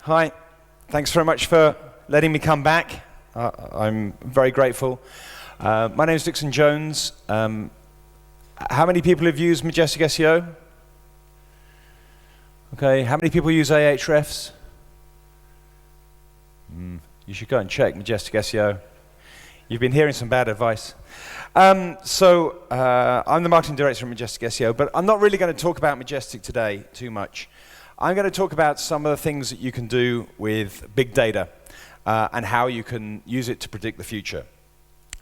Hi, thanks very much for letting me come back. I'm very grateful. My name is Dixon Jones. How many people have used Majestic SEO? Okay, how many people use Ahrefs? You should go and check Majestic SEO. You've been hearing some bad advice. I'm the marketing director at Majestic SEO, but I'm not really going to talk about Majestic today too much. I'm going to talk about some of the things that you can do with big data and how you can use it to predict the future.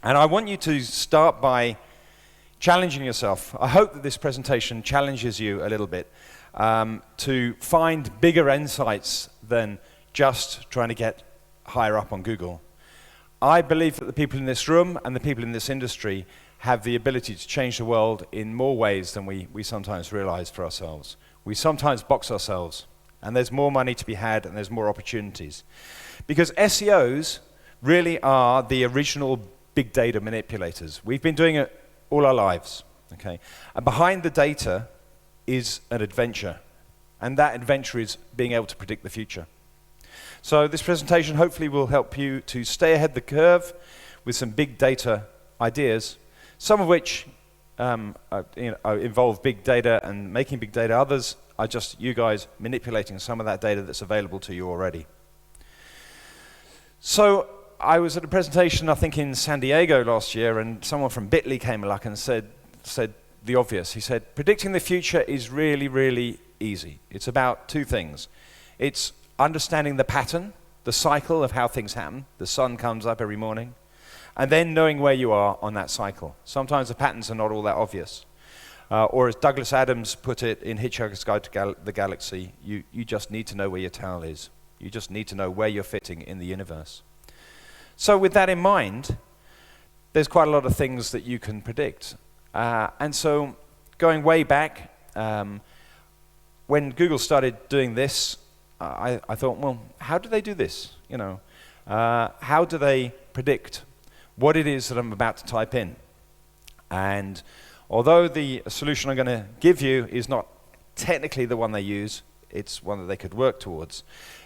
And I want you to start by challenging yourself. I hope that this presentation challenges you a little bit to find bigger insights than just trying to get higher up on Google. I believe that the people in this room and the people in this industry have the ability to change the world in more ways than we sometimes realize for ourselves. We sometimes box ourselves, and there's more money to be had and there's more opportunities. Because SEOs really are the original big data manipulators. We've been doing it all our lives, okay? And behind the data is an adventure, and that adventure is being able to predict the future. So this presentation hopefully will help you to stay ahead of the curve with some big data ideas, some of which involve big data and making big data. Others are just you guys manipulating some of that data that's available to you already. So I was at a presentation, I think in San Diego last year, and someone from Bitly came along and said the obvious. He said, predicting the future is really, really easy. It's about two things. It's understanding the pattern, the cycle of how things happen. The sun comes up every morning. And then knowing where you are on that cycle. Sometimes the patterns are not all that obvious. Or as Douglas Adams put it in Hitchhiker's Guide to the Galaxy, you just need to know where your towel is. You just need to know where you're fitting in the universe. So with that in mind, there's quite a lot of things that you can predict. And so going way back, when Google started doing this, I thought, well, how do they do this? How do they predict what it is that I'm about to type in? And although the solution I'm going to give you is not technically the one they use, it's one that they could work towards.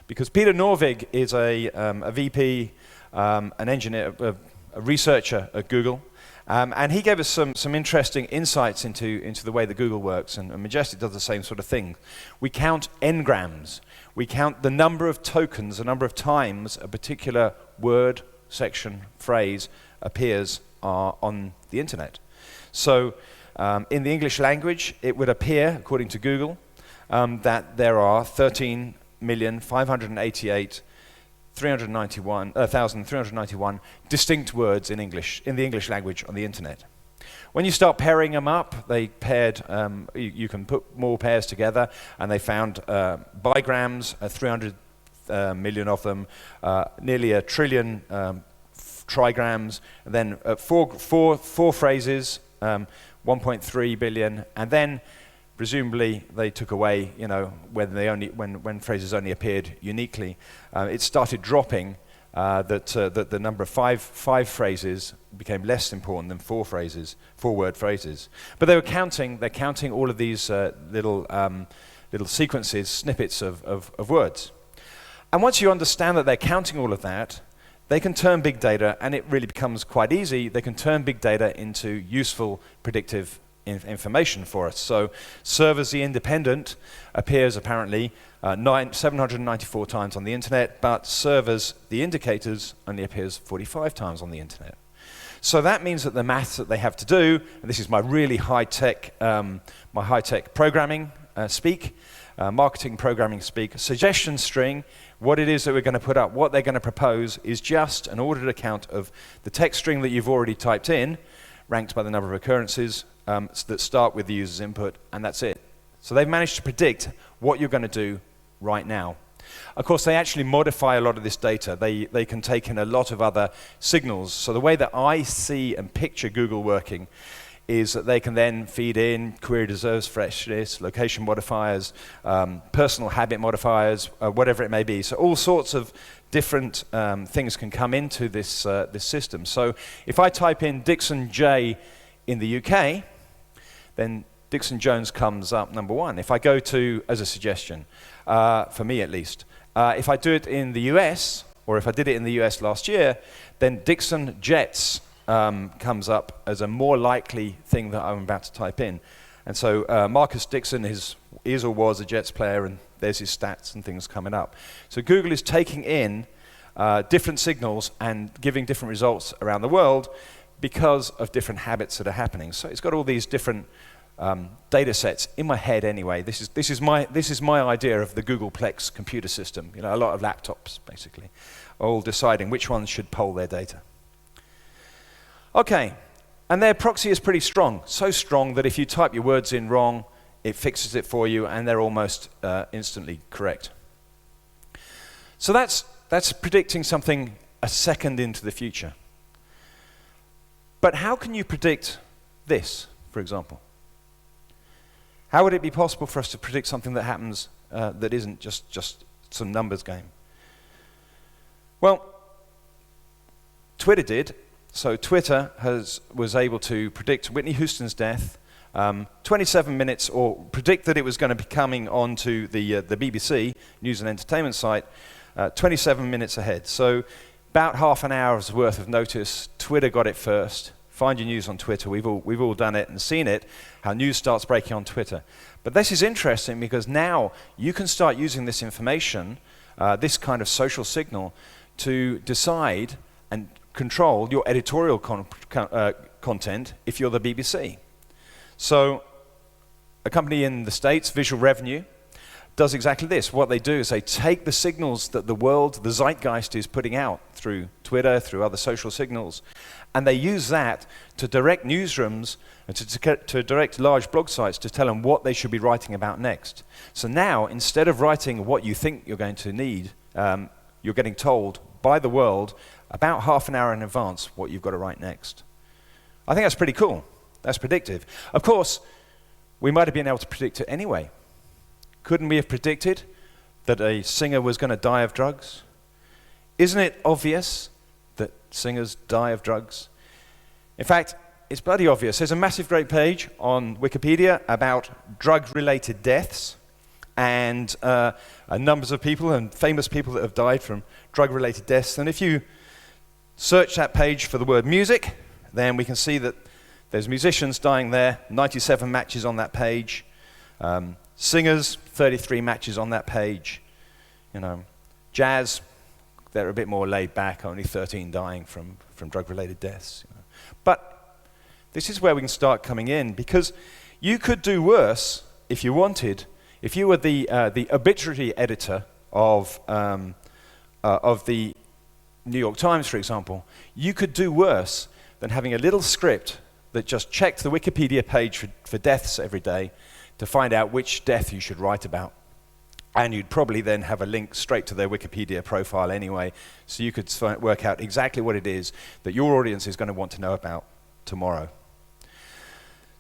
Because Peter Norvig is a VP, an engineer, a researcher at Google, and he gave us some interesting insights into the way that Google works, and Majestic does the same sort of thing. We count n-grams. We count the number of tokens, the number of times a particular word, section, phrase appears on the internet. So in the English language, it would appear, according to Google, that there are 13,588,391 distinct words in the English language on the internet. When you start pairing them up, they paired, you can put more pairs together, and they found bigrams, 300 million of them, nearly 1 trillion trigrams, and then four phrases, 1.3 billion, and then presumably they took away, when phrases only appeared uniquely. It started dropping. That the number of five phrases became less important than four-word phrases. But they're counting all of these little sequences, snippets of words. And once you understand that they're counting all of that, they can turn big data, and it really becomes quite easy, they can turn big data into useful predictive information for us. So Servers the Independent appears apparently 794 times on the internet, but Servers the Indicators only appears 45 times on the internet. So that means that the maths that they have to do, and this is my really high-tech programming speak, marketing programming speak, suggestion string, what it is that we're going to put up, what they're going to propose is just an ordered account of the text string that you've already typed in, ranked by the number of occurrences that start with the user's input, and that's it. So they've managed to predict what you're going to do right now. Of course, they actually modify a lot of this data. They can take in a lot of other signals. So the way that I see and picture Google working is that they can then feed in query deserves freshness, location modifiers, personal habit modifiers, whatever it may be. So all sorts of different things can come into this system. So if I type in Dixon J in the UK, then Dixon Jones comes up number one. If I go to, as a suggestion, for me at least, If I do it in the US, or if I did it in the US last year, then Dixon Jets comes up as a more likely thing that I'm about to type in. And so Marcus Dixon is or was a Jets player, and there's his stats and things coming up. So Google is taking in different signals and giving different results around the world because of different habits that are happening. So it's got all these different data sets in my head anyway. This is my idea of the Googleplex computer system. You know, a lot of laptops basically, all deciding which ones should poll their data. Okay, and their proxy is pretty strong. So strong that if you type your words in wrong, it fixes it for you, and they're almost instantly correct. So that's predicting something a second into the future. But how can you predict this, for example? How would it be possible for us to predict something that happens that isn't just some numbers game? Well, Twitter did. So Twitter was able to predict Whitney Houston's death 27 minutes, or predict that it was going to be coming onto the BBC, News and Entertainment site, 27 minutes ahead. So about half an hour's worth of notice. Twitter got it first. Find your news on Twitter. We've all done it and seen it, how news starts breaking on Twitter. But this is interesting because now you can start using this information, this kind of social signal, to decide and control your editorial content if you're the BBC. So a company in the States, Visual Revenue, does exactly this. What they do is they take the signals that the world, the zeitgeist, is putting out through Twitter, through other social signals, and they use that to direct newsrooms and to direct large blog sites to tell them what they should be writing about next. So now, instead of writing what you think you're going to need, you're getting told by the world about half an hour in advance what you've got to write next. I think that's pretty cool. That's predictive. Of course, we might have been able to predict it anyway. Couldn't we have predicted that a singer was going to die of drugs? Isn't it obvious that singers die of drugs? In fact, it's bloody obvious. There's a massive great page on Wikipedia about drug-related deaths and numbers of people and famous people that have died from drug-related deaths. And if you search that page for the word music, then we can see that there's musicians dying there, 97 matches on that page. Singers, 33 matches on that page. You know, jazz, they're a bit more laid back, only 13 dying from drug-related deaths. You know. But this is where we can start coming in, because you could do worse if you wanted. If you were the obituary editor of the New York Times, for example, you could do worse than having a little script that just checked the Wikipedia page for deaths every day to find out which death you should write about. And you'd probably then have a link straight to their Wikipedia profile anyway, so you could work out exactly what it is that your audience is going to want to know about tomorrow.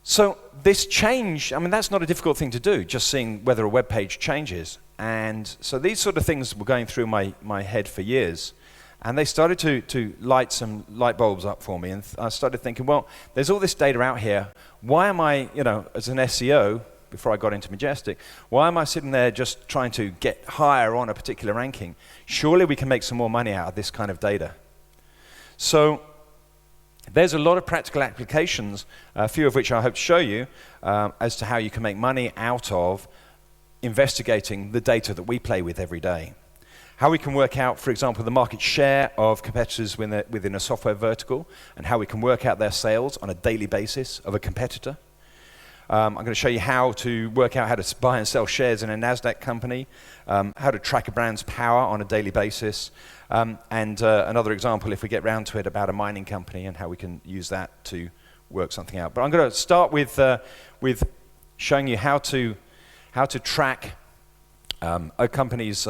So this change, I mean, that's not a difficult thing to do, just seeing whether a web page changes. And so these sort of things were going through my head for years. And they started to light some light bulbs up for me. And I started thinking, well, there's all this data out here. Why am I, as an SEO, before I got into Majestic, why am I sitting there just trying to get higher on a particular ranking? Surely we can make some more money out of this kind of data. So there's a lot of practical applications, a few of which I hope to show you, as to how you can make money out of investigating the data that we play with every day. How we can work out, for example, the market share of competitors within a software vertical, and how we can work out their sales on a daily basis of a competitor. I'm going to show you how to work out how to buy and sell shares in a NASDAQ company, how to track a brand's power on a daily basis, and another example, if we get round to it, about a mining company and how we can use that to work something out. But I'm going to start with showing you how to track a company's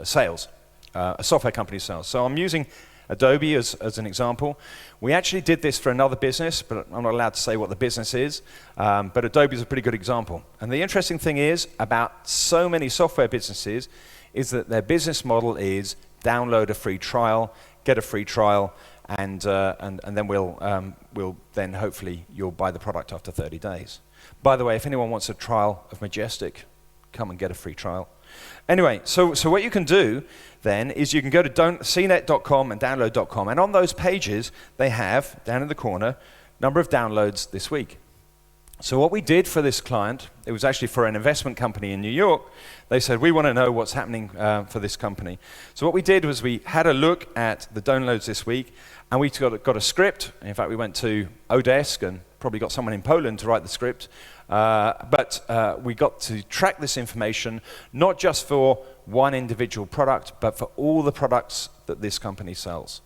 sales, a software company's sales. So I'm using Adobe as an example. We actually did this for another business, but I'm not allowed to say what the business is. But Adobe is a pretty good example. And the interesting thing is about so many software businesses is that their business model is download a free trial, get a free trial, and then we'll then hopefully you'll buy the product after 30 days. By the way, if anyone wants a trial of Majestic, come and get a free trial. Anyway, so what you can do then is you can go to cnet.com and download.com, and on those pages they have, down in the corner, number of downloads this week. So what we did for this client, it was actually for an investment company in New York. They said, we want to know what's happening for this company. So what we did was we had a look at the downloads this week, and we got a script. In fact, we went to Odesk and probably got someone in Poland to write the script. But we got to track this information, not just for one individual product, but for all the products that this company sells.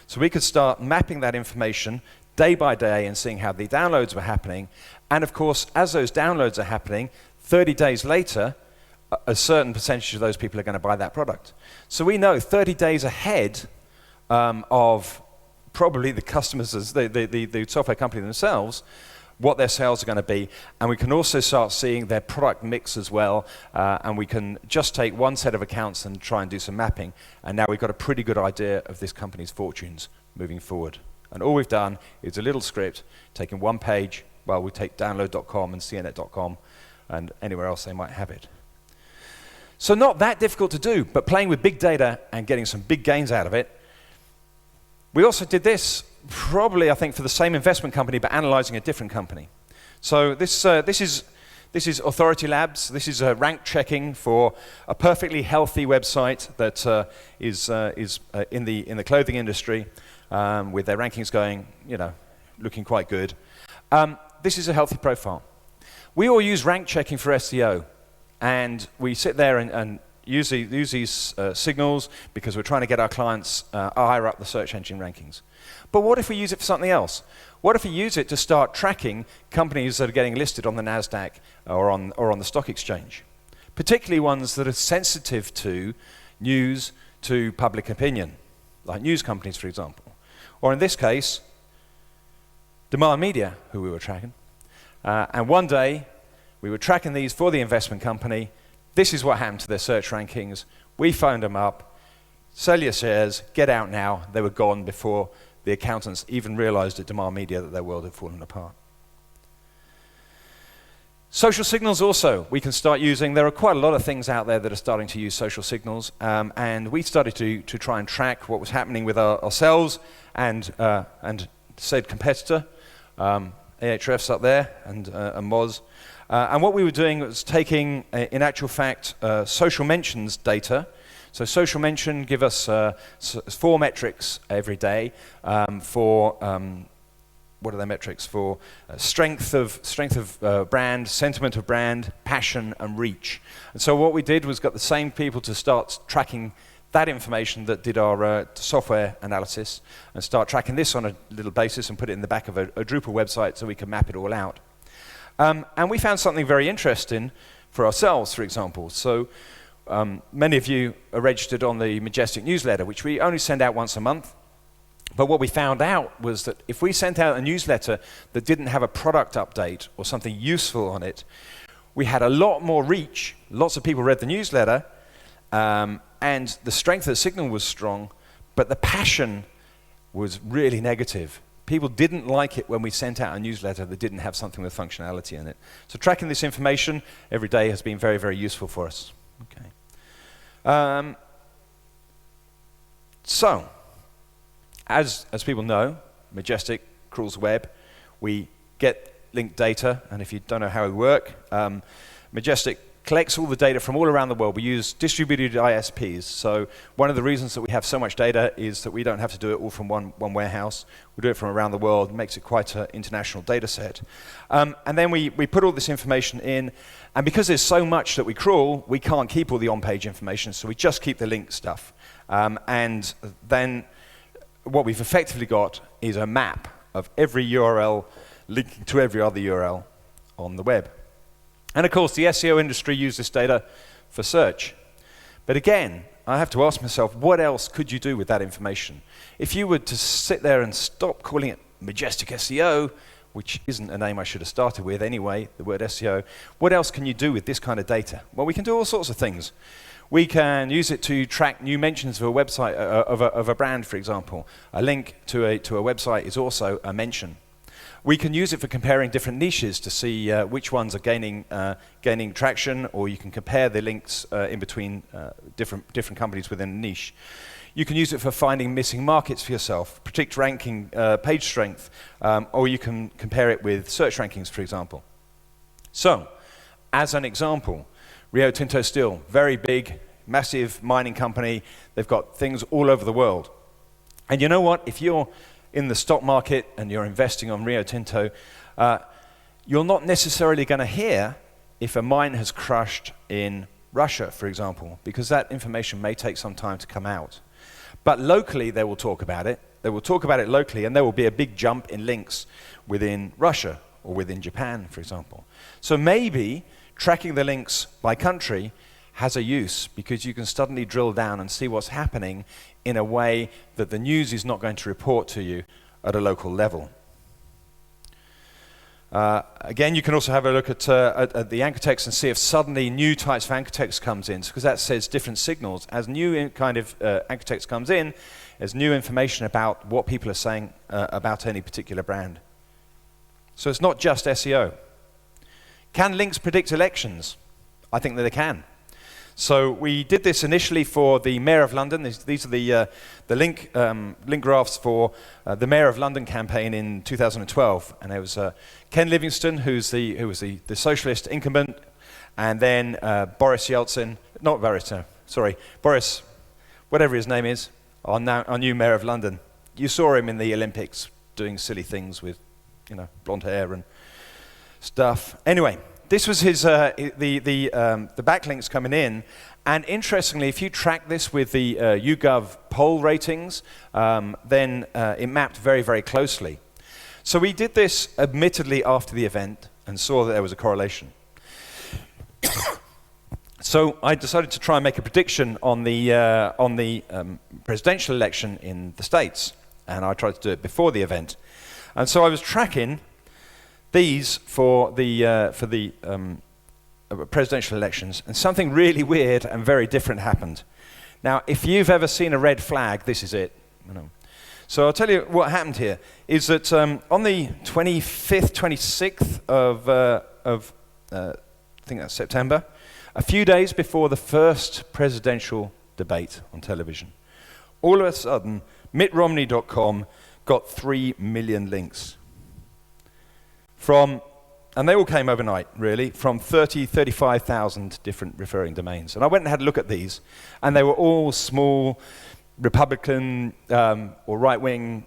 So we could start mapping that information day by day and seeing how the downloads were happening. And of course, as those downloads are happening, 30 days later, a certain percentage of those people are going to buy that product. So we know 30 days ahead of probably the customers, the software company themselves, what their sales are going to be. And we can also start seeing their product mix as well. And we can just take one set of accounts and try and do some mapping. And now we've got a pretty good idea of this company's fortunes moving forward. And all we've done is a little script, taking one page. Well, we take download.com and cnet.com and anywhere else they might have it. So not that difficult to do, but playing with big data and getting some big gains out of it. We also did this, probably I think for the same investment company, but analyzing a different company. So this is Authority Labs. This is rank checking for a perfectly healthy website that is in the clothing industry, with their rankings going, looking quite good. This is a healthy profile. We all use rank checking for SEO, and we sit there and use these signals because we're trying to get our clients higher up the search engine rankings. But what if we use it for something else? What if we use it to start tracking companies that are getting listed on the NASDAQ or on the stock exchange, particularly ones that are sensitive to news, to public opinion, like news companies, for example. Or in this case, Demand Media, who we were tracking. And one day, we were tracking these for the investment company. This is what happened to their search rankings. We phoned them up, sell your shares, get out now. They were gone before the accountants even realized at Demand Media that their world had fallen apart. Social signals also, we can start using. There are quite a lot of things out there that are starting to use social signals, and we started to try and track what was happening with ourselves and said competitor, Ahrefs up there, and Moz. And what we were doing was taking, in actual fact, social mentions data. So social mention give us 4 metrics every day for what are their metrics for? Strength of brand, sentiment of brand, passion, and reach. And so what we did was got the same people to start tracking that information that did our software analysis, and start tracking this on a little basis and put it in the back of a Drupal website so we can map it all out. And we found something very interesting for ourselves, for example. So many of you are registered on the Majestic newsletter, which we only send out once a month. But what we found out was that if we sent out a newsletter that didn't have a product update or something useful on it, we had a lot more reach. Lots of people read the newsletter, and the strength of the signal was strong, but the passion was really negative. People didn't like it when we sent out a newsletter that didn't have something with functionality in it. So tracking this information every day has been very, very useful for us. Okay. So, as people know, Majestic crawls the web. We get linked data, and if you don't know how we work, Majestic collects all the data from all around the world. We use distributed ISPs. So one of the reasons that we have so much data is that we don't have to do it all from one warehouse. We do it from around the world. It makes it quite an international data set. And then we put all this information in, and because there's so much that we crawl, we can't keep all the on-page information, so we just keep the link stuff. And then what we've effectively got is a map of every URL linking to every other URL on the web. And of course, the SEO industry uses this data for search. But again, I have to ask myself, what else could you do with that information? If you were to sit there and stop calling it Majestic SEO, which isn't a name I should have started with anyway, the word SEO, what else can you do with this kind of data? Well, we can do all sorts of things. We can use it to track new mentions of a website, of a brand, for example. A link to a website is also a mention. We can use it for comparing different niches to see which ones are gaining traction, or you can compare the links in between different companies within a niche. You can use it for finding missing markets for yourself, predict ranking page strength, or you can compare it with search rankings, for example. So, as an example, Rio Tinto Steel, very big, massive mining company. They've got things all over the world. And you know what? If you're in the stock market and you're investing on Rio Tinto, you're not necessarily going to hear if a mine has crushed in Russia, for example, because that information may take some time to come out. But locally, they will talk about it. They will talk about it locally, and there will be a big jump in links within Russia or within Japan, for example. So maybe tracking the links by country has a use, because you can suddenly drill down and see what's happening in a way that the news is not going to report to you at a local level. Again, you can also have a look at the anchor text and see if suddenly new types of anchor text comes in, because that says different signals. As new kind of anchor text comes in, there's new information about what people are saying about any particular brand. So it's not just SEO. Can links predict elections? I think that they can. So we did this initially for the Mayor of London. These are the link graphs for the Mayor of London campaign in 2012. And it was Ken Livingstone, who was the socialist incumbent, and then Boris Yeltsin, Boris, whatever his name is, our new Mayor of London. You saw him in the Olympics doing silly things with, blonde hair and stuff. Anyway. This was his the backlinks coming in, and interestingly, if you track this with the YouGov poll ratings, then it mapped very, very closely. So we did this admittedly after the event and saw that there was a correlation. So I decided to try and make a prediction on the presidential election in the States, and I tried to do it before the event. And so I was tracking these for the presidential elections, and something really weird and very different happened. Now, if you've ever seen a red flag, this is it. So I'll tell you what happened here. Is that on the 25th, 26th of I think that's September, a few days before the first presidential debate on television, all of a sudden, MittRomney.com got 3 million links. And they all came overnight, really, from 35,000 different referring domains. And I went and had a look at these, and they were all small Republican or right-wing,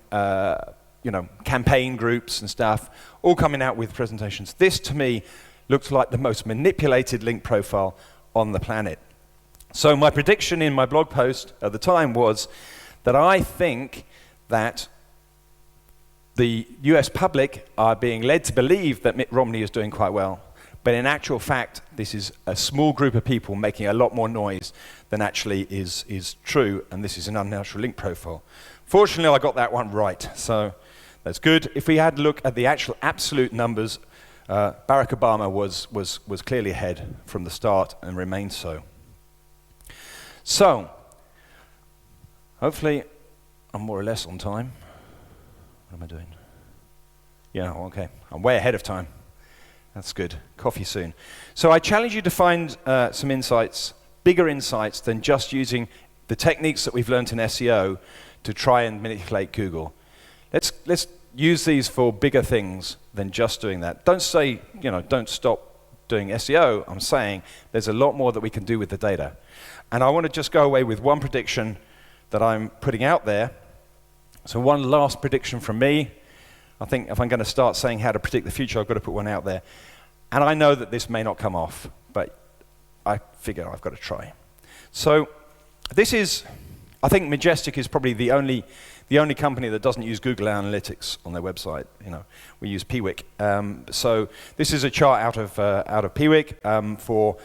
campaign groups and stuff, all coming out with presentations. This, to me, looked like the most manipulated link profile on the planet. So my prediction in my blog post at the time was that I think that the US public are being led to believe that Mitt Romney is doing quite well. But in actual fact, this is a small group of people making a lot more noise than actually is true, and this is an unnatural link profile. Fortunately, I got that one right, so that's good. If we had a look at the actual absolute numbers, Barack Obama was clearly ahead from the start and remains so. So, hopefully, I'm more or less on time. What am I doing? Yeah, okay. I'm way ahead of time. That's good. Coffee soon. So I challenge you to find some insights, bigger insights than just using the techniques that we've learned in SEO to try and manipulate Google. Let's use these for bigger things than just doing that. Don't say, don't stop doing SEO. I'm saying there's a lot more that we can do with the data. And I want to just go away with one prediction that I'm putting out there. So one last prediction from me. I think if I'm going to start saying how to predict the future, I've got to put one out there. And I know that this may not come off, but I figure I've got to try. So this is, I think Majestic is probably the only company that doesn't use Google Analytics on their website. We use Piwik. So this is a chart out of Piwik for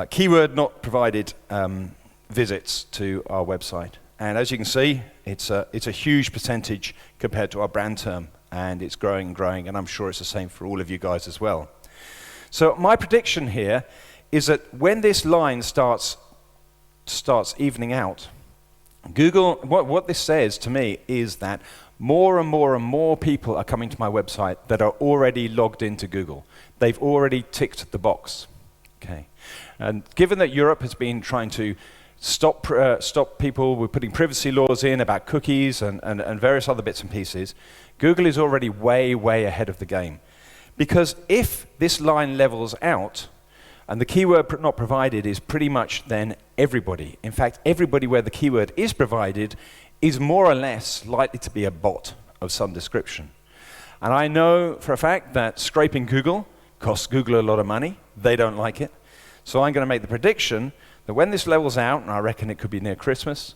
keyword not provided visits to our website. And as you can see, it's a huge percentage compared to our brand term, and it's growing and growing, and I'm sure it's the same for all of you guys as well. So my prediction here is that when this line starts evening out, Google, what this says to me is that more and more and more people are coming to my website that are already logged into Google. They've already ticked the box. Okay. And given that Europe has been trying to stop people, we're putting privacy laws in about cookies and various other bits and pieces, Google is already way, way ahead of the game. Because if this line levels out, and the keyword not provided is pretty much then everybody. In fact, everybody where the keyword is provided is more or less likely to be a bot of some description. And I know for a fact that scraping Google costs Google a lot of money. They don't like it. So I'm going to make the prediction that when this levels out, and I reckon it could be near Christmas,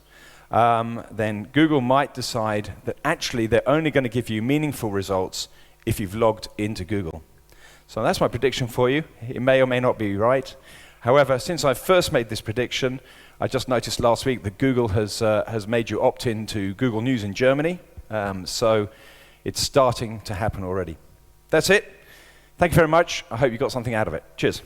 then Google might decide that actually they're only going to give you meaningful results if you've logged into Google. So that's my prediction for you. It may or may not be right. However, since I first made this prediction, I just noticed last week that Google has made you opt in to Google News in Germany. So it's starting to happen already. That's it. Thank you very much. I hope you got something out of it. Cheers.